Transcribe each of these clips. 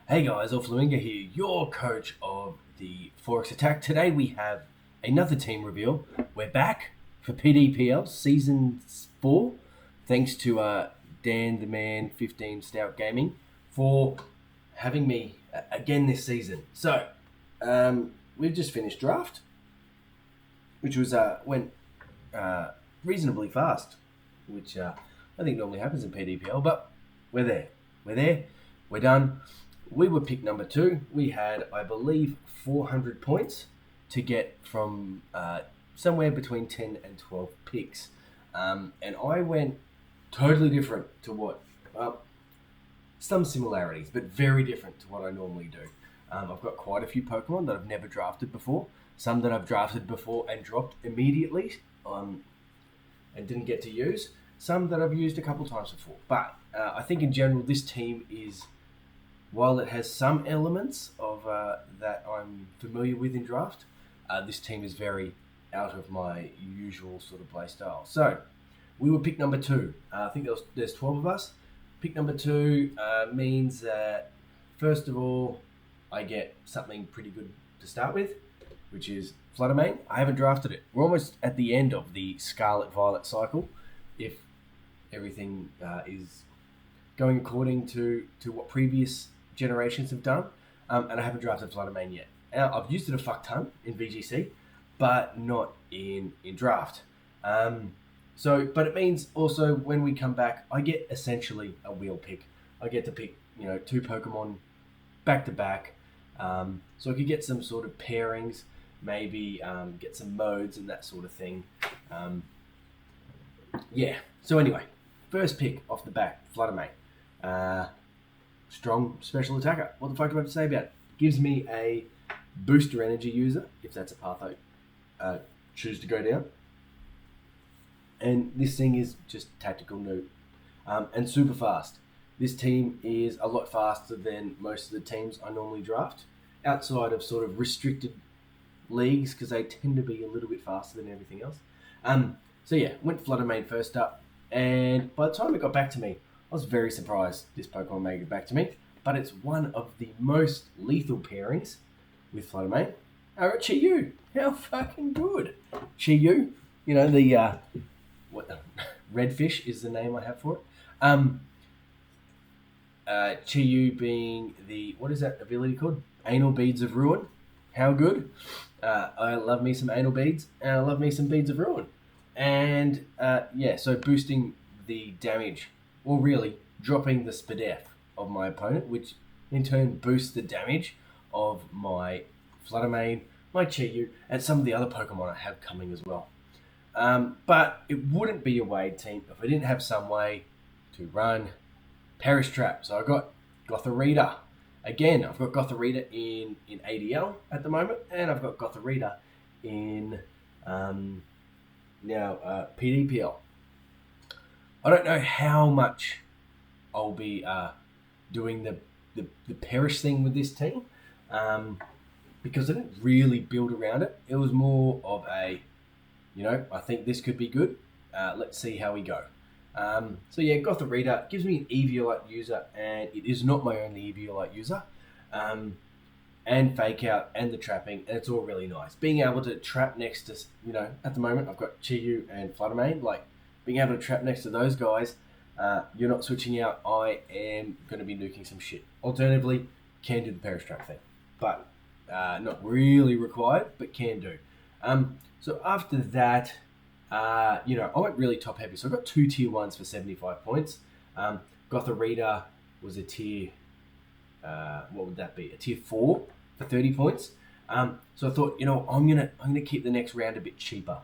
Hey guys, Flamingo here, your coach of the Forex Attack. Today we have another team reveal. We're back for PDPL Season 4. Thanks to Dan the Man 15 Stout Gaming for having me again this season. So, we've just finished draft, which went reasonably fast, which I think normally happens in PDPL, but we're there. We're done. We were pick number 2. We had, I believe, 400 points to get from somewhere between 10 and 12 picks. And I went totally different to some similarities, but very different to what I normally do. I've got quite a few Pokemon that I've never drafted before, some that I've drafted before and dropped immediately and didn't get to use, some that I've used a couple times before. But I think in general, this team is, while it has some elements of that I'm familiar with in draft, this team is very out of my usual sort of play style. So we were pick number 2. I think there's 12 of us. Pick number 2 means that, first of all, I get something pretty good to start with, which is Fluttermane. I haven't drafted it. We're almost at the end of the Scarlet Violet cycle, if everything is going according to what previous generations have done, and I haven't drafted Fluttermane yet. Now, I've used it a fuck ton in VGC, but not in draft. But it means also when we come back, I get essentially a wheel pick. I get to pick 2 Pokemon back to back, so I could get some sort of pairings, maybe get some modes and that sort of thing. So anyway, first pick off the back, Fluttermane. Strong special attacker. What the fuck do I have to say about it? Gives me a booster energy user, if that's a path I choose to go down. And this thing is just tactical noob. And super fast. This team is a lot faster than most of the teams I normally draft, outside of sort of restricted leagues, because they tend to be a little bit faster than everything else. Went Fluttermane first up, and by the time it got back to me, I was very surprised this Pokemon made it back to me, but it's one of the most lethal pairings with Fluttermane. Chi-Yu, how fucking good. Chi-Yu, the Redfish is the name I have for it. Chi-Yu being the, what is that ability called? Anal Beads of Ruin. How good. I love me some Anal Beads, and I love me some Beads of Ruin. And so boosting the damage, or really dropping the Spadef of my opponent, which in turn boosts the damage of my Fluttermane, my Chi-Yu, and some of the other Pokemon I have coming as well. But it wouldn't be a Wade team if I didn't have some way to run Perish Trap. So I got Gothorita. Again, I've got Gothorita in ADL at the moment, and I've got Gothorita in PDPL. I don't know how much I'll be doing the Perish thing with this team, because I didn't really build around it. It was more of a, I think this could be good. Let's see how we go. Gothorita gives me an Eviolite user, and it is not my only Eviolite user. And Fake Out and the trapping, and it's all really nice. Being able to trap next to, at the moment I've got Chi-Yu and Fluttermane, being able to trap next to those guys, you're not switching out. I am going to be nuking some shit. Alternatively, can do the Perish Trap thing, but not really required, but can do. So after that, I went really top heavy. So I got 2 tier 1s for 75 points. Gothorita was a tier, what would that be? A tier 4 for 30 points. So I thought, I'm gonna keep the next round a bit cheaper.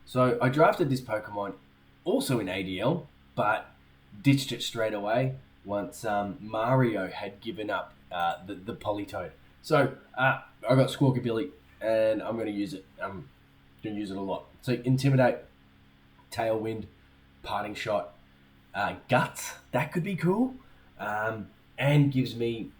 So I drafted this Pokemon also in ADL, but ditched it straight away once Mario had given up the Politoed. So I got Squawkabilly, and I'm going to use it. I'm going to use it a lot. So Intimidate, Tailwind, Parting Shot, Guts, that could be cool. And gives me,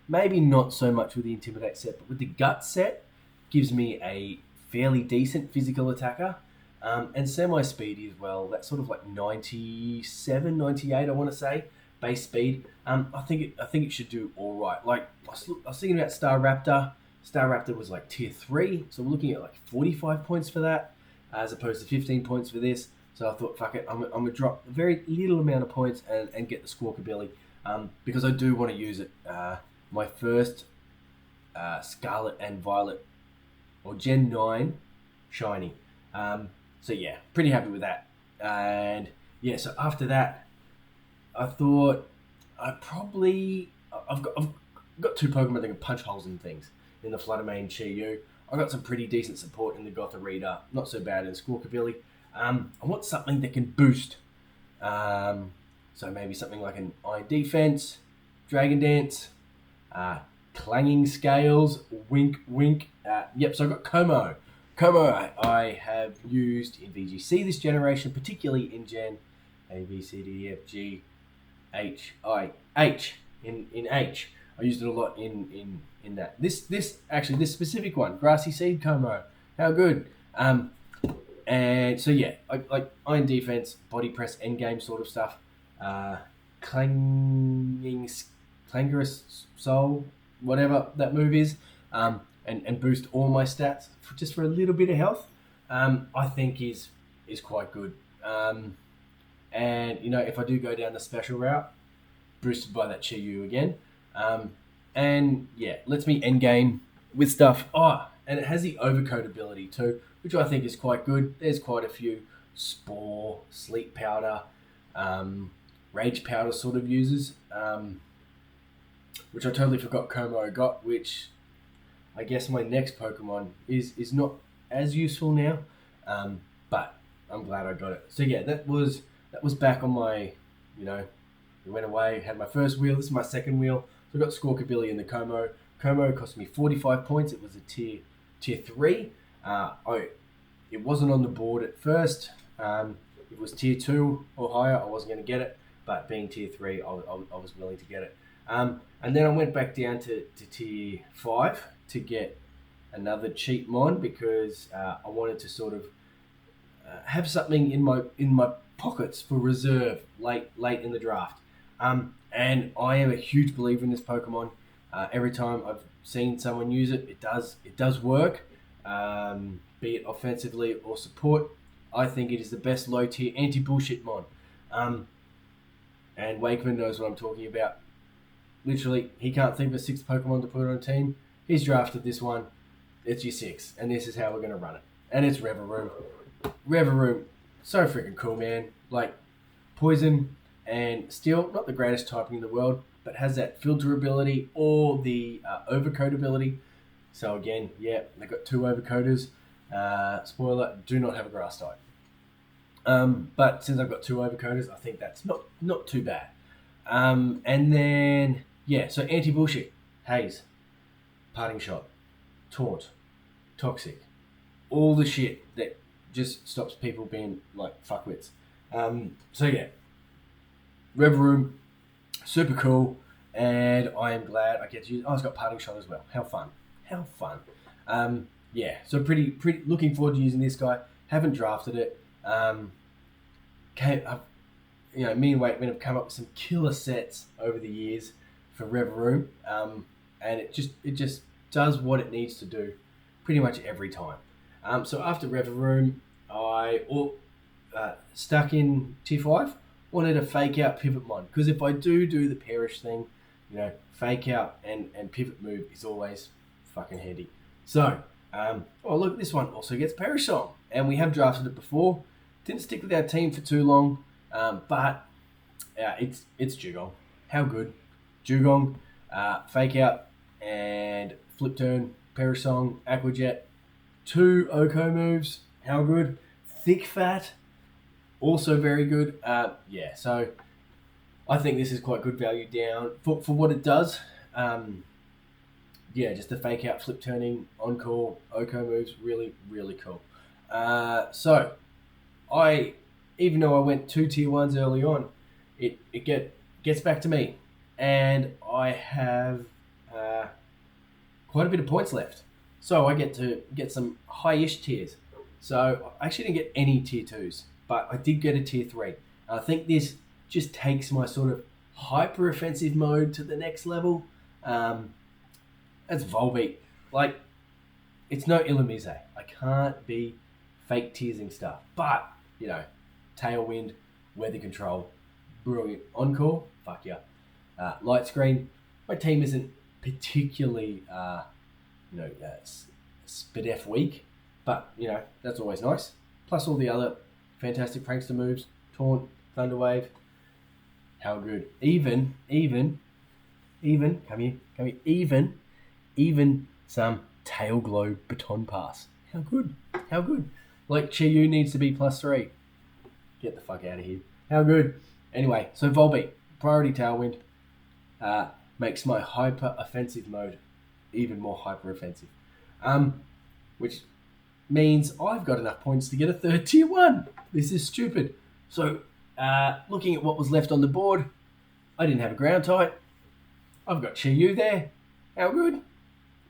maybe not so much with the Intimidate set, but with the Guts set, gives me a fairly decent physical attacker, and semi-speedy as well. That's sort of like 97, 98, I want to say. base speed. I think it should do all right. Like I was thinking about Star Raptor. Star Raptor was like tier 3, so we're looking at like 45 points for that, as opposed to 15 points for this. So I thought, fuck it, I'm gonna drop a very little amount of points and get the Squawkabilly, because I do want to use it. My first Scarlet and Violet, or Gen 9 shiny. So yeah, pretty happy with that. And yeah, so after that, I thought I've got two Pokemon that can punch holes in things, in the Fluttermane Chi-Yu. I got some pretty decent support in the Gothorita, not so bad in Squawkabilly. I want something that can boost. So maybe something like an Iron Defense, Dragon Dance, Clanging Scales, Wink Wink. Yep, so I got Como. Como I have used in VGC this generation, particularly in Gen A, B, C, D, E, F, G, H, I, H. In H. I used it a lot in that. This specific one, Grassy Seed Como. How good. And so yeah, like Iron Defense, Body Press, Endgame sort of stuff. Clangorous Soul, whatever that move is. And boost all my stats just for a little bit of health, I think is quite good. And if I do go down the special route, boosted by that Chi-Yu again, and yeah, lets me endgame with stuff. Oh, and it has the overcoat ability too, which I think is quite good. There's quite a few Spore, Sleep Powder, Rage Powder sort of users, which I totally forgot Como got, which I guess my next Pokemon is not as useful now, but I'm glad I got it. So yeah, that was back on my, we went away, had my first wheel. This is my second wheel. So I got Squawkabilly in the Como. Como cost me 45 points. It was a tier 3. It wasn't on the board at first. If it was tier 2 or higher, I wasn't going to get it. But being tier 3, I was willing to get it. And then I went back down to tier 5 to get another cheap mon, because I wanted to sort of have something in my pockets for reserve late in the draft. And I am a huge believer in this Pokemon. Every time I've seen someone use it, it does work. Be it offensively or support, I think it is the best low tier anti-bullshit mon. And Wakeman knows what I'm talking about. Literally, he can't think of a 6th Pokemon to put on a team. He's drafted this one. It's your 6, and this is how we're going to run it. And it's Reveroom. Reveroom, so freaking cool, man. Like, Poison and Steel, not the greatest typing in the world, but has that filter ability or the overcoat ability. So again, yeah, they've got 2 overcoaters. Spoiler, do not have a grass type. But since I've got 2 overcoaters, I think that's not too bad. And then, yeah, so anti-bullshit, Haze, Parting Shot, Taunt, Toxic, all the shit that just stops people being like fuckwits. So yeah, Reveroom, super cool, and I am glad I get to use. Oh, it's got Parting Shot as well. How fun! Yeah, so pretty looking forward to using this guy. Haven't drafted it. Me and Wakeman have come up with some killer sets over the years for Reveroom, and it just does what it needs to do pretty much every time. So after Reveroom, I stuck in tier 5, wanted a fake out pivot mon, because if I do the perish thing, fake out and pivot move is always fucking handy. So, look at this one, also gets Perish Song, and we have drafted it before. Didn't stick with our team for too long, but it's Dugong. How good? Dugong, fake out and flip turn, Perish Song, Aqua Jet, 2 Oko moves. How good? Thick Fat, also very good. So I think this is quite good value down for what it does. Just the fake out, flip turning, on call, Oko moves, really, really cool. So even though I went 2 tier 1s early on, it gets back to me, and I have quite a bit of points left. So I get to get some high-ish tiers. So I actually didn't get any tier 2s, but I did get a tier 3. I think this just takes my sort of hyper offensive mode to the next level. That's Volbeat. Like, it's no Illumise. I can't be fake teasing stuff. But, Tailwind, Weather Control, brilliant. Encore, fuck yeah. Light Screen, my team isn't particularly, SPDF weak, but, that's always nice. Plus all the other fantastic prankster moves, Taunt, Thunderwave. How good. Even, come here, even some Tail Glow Baton Pass. How good. Like, Chi-Yu needs to be +3. Get the fuck out of here. How good. Anyway, so Volbeat, Priority Tailwind, makes my hyper offensive mode even more hyper offensive. Which means I've got enough points to get a third tier 1. This is stupid. So, looking at what was left on the board, I didn't have a ground type. I've got Chi-Yu there. How good?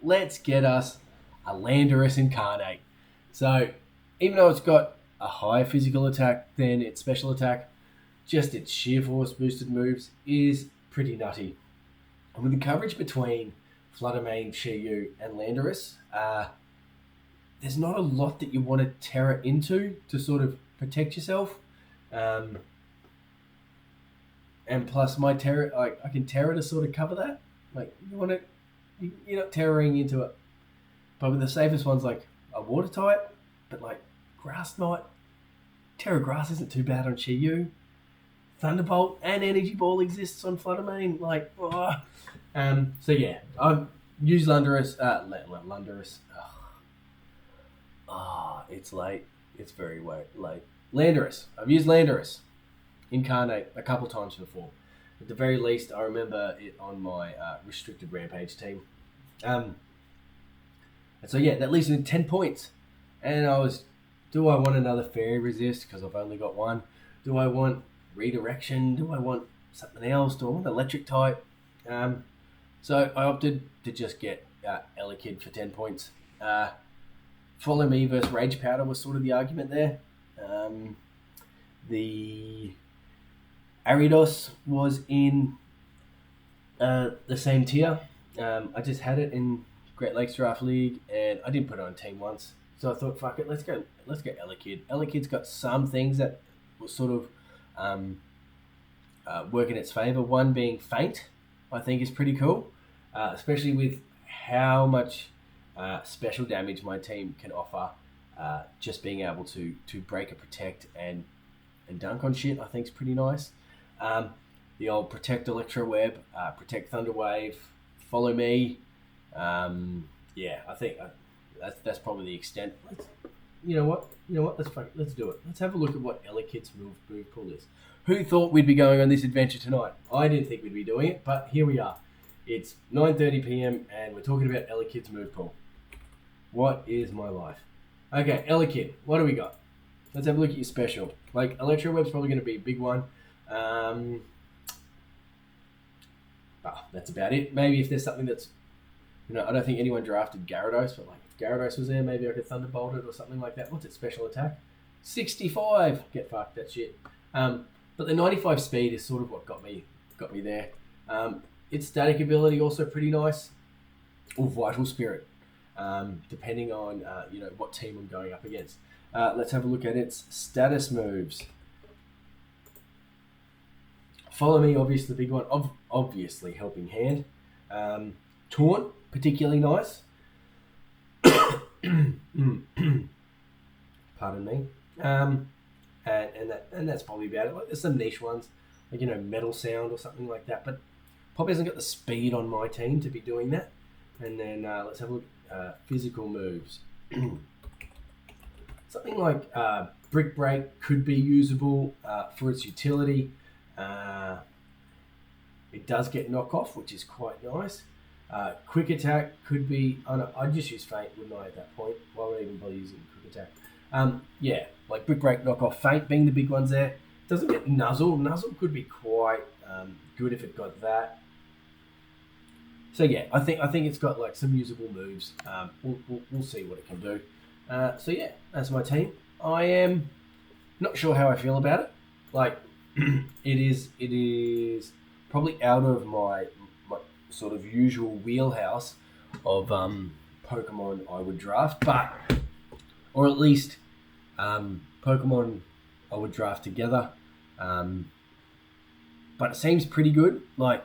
Let's get us a Landorus Incarnate. So, even though it's got a higher physical attack than its special attack, just its sheer force boosted moves is pretty nutty. And with the coverage between Fluttermane, Chi-Yu, and Landorus, there's not a lot that you want to Terra into to sort of protect yourself. And plus, my Terra, I can Terra to sort of cover that. Like, you're not Terraing into it. But with the safest ones, like a Water type, but like Grass Knight, Terra Grass isn't too bad on Chi-Yu. Thunderbolt and Energy Ball exists on Fluttermane. Like, so yeah, I've used Landorus. Landorus. It's late. It's very late. Landorus. I've used Landorus Incarnate a couple times before. At the very least, I remember it on my restricted Rampage team. And so yeah, that leaves me 10 points. And do I want another Fairy Resist because I've only got one? Do I want Redirection? Do I want something else? Do I want Electric type? So I opted to just get Elekid for 10 points. Follow Me versus Rage Powder was sort of the argument there. The Ariados was in the same tier. I just had it in Great Lakes Draft League, and I didn't put it on team once. So I thought, fuck it, let's go Elekid. Elekid's got some things that will sort of work in its favour. One being Faint, I think is pretty cool, especially with how much special damage my team can offer. Just being able to break a protect and dunk on shit, I think is pretty nice. The old Protect Electro Web, Protect Thunderwave, Follow Me. Yeah, I think that's probably the extent. You know what? Let's do it. Let's have a look at what Elekid's move pool is. Who thought we'd be going on this adventure tonight? I didn't think we'd be doing it, but here we are. It's 9:30 p.m. and we're talking about Elekid's move pool. What is my life? Okay, Elekid, what do we got? Let's have a look at your special. Like, Electro Web's probably going to be a big one. That's about it. Maybe if there's something that's, I don't think anyone drafted Gyarados, but like if Gyarados was there, maybe I could Thunderbolt it or something like that. What's its special attack? 65. Get fucked. That shit. But the 95 speed is sort of what got me there. Its static ability also pretty nice, or Vital Spirit, depending on what team I'm going up against. Let's have a look at its status moves. Follow Me, obviously the big one. Obviously Helping Hand. Taunt, particularly nice. Pardon me. And that's probably about it. Like, there's some niche ones, like Metal Sound or something like that. But probably hasn't got the speed on my team to be doing that. And then let's have a look at physical moves. Something like Brick Break could be usable for its utility. It does get knockoff, which is quite nice. Quick Attack could be... I'd just use Faint, wouldn't I, at that point? Why would I even bother using Quick Attack? Yeah, like Brick Break, knockoff, Faint being the big ones there. Doesn't get Nuzzle. Nuzzle could be quite good if it got that. So yeah, I think it's got like some usable moves. We'll see what it can do. So yeah, that's my team. I am not sure how I feel about it. Like, it is probably out of my sort of usual wheelhouse of Pokemon I would draft, but or at least Pokemon I would draft together. But it seems pretty good. Like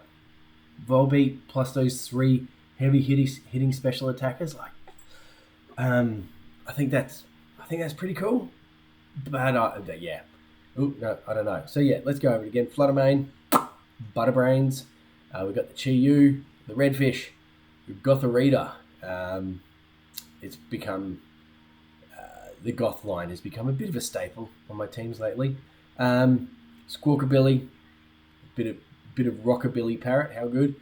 Volbeat plus those three heavy hitting special attackers. Like, I think that's pretty cool. But yeah, ooh, no, I don't know. So yeah, let's go over it again. Fluttermane, Butterbrains. We've got the Chi-Yu, the Redfish, Gothorita. It's become the Goth line has become a bit of a staple on my teams lately. Squawkabilly, bit of Rockabilly Parrot, how good.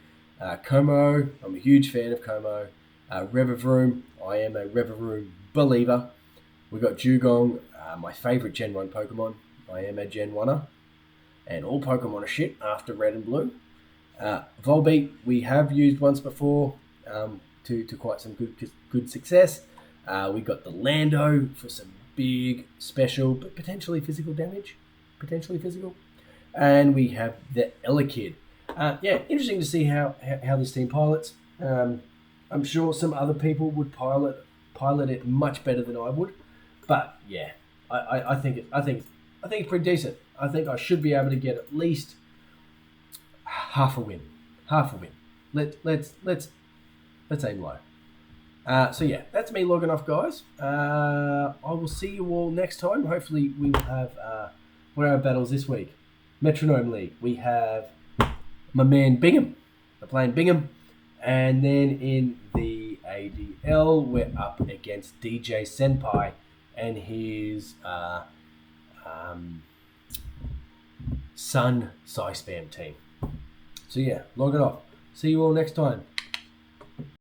Como, I'm a huge fan of Como. Revavroom, I am a Revavroom believer. We've got Dugong, my favourite Gen 1 Pokemon. I am a Gen 1er. And all Pokemon are shit after Red and Blue. Volbeat, we have used once before to quite some good success. We got the Lando for some big special, but potentially physical damage. Potentially physical. And we have the Elekid. Yeah, interesting to see how this team pilots. I'm sure some other people would pilot it much better than I would. But yeah, I think it's pretty decent. I think I should be able to get at least half a win. Let's aim low. So yeah, that's me logging off, guys. I will see you all next time. Hopefully we will have what are our battles this week? Metronome League. We have my man Bingham. We're playing Bingham. And then in the ADL, we're up against DJ Senpai and his Sun Psy Spam team. So yeah, log it off. See you all next time.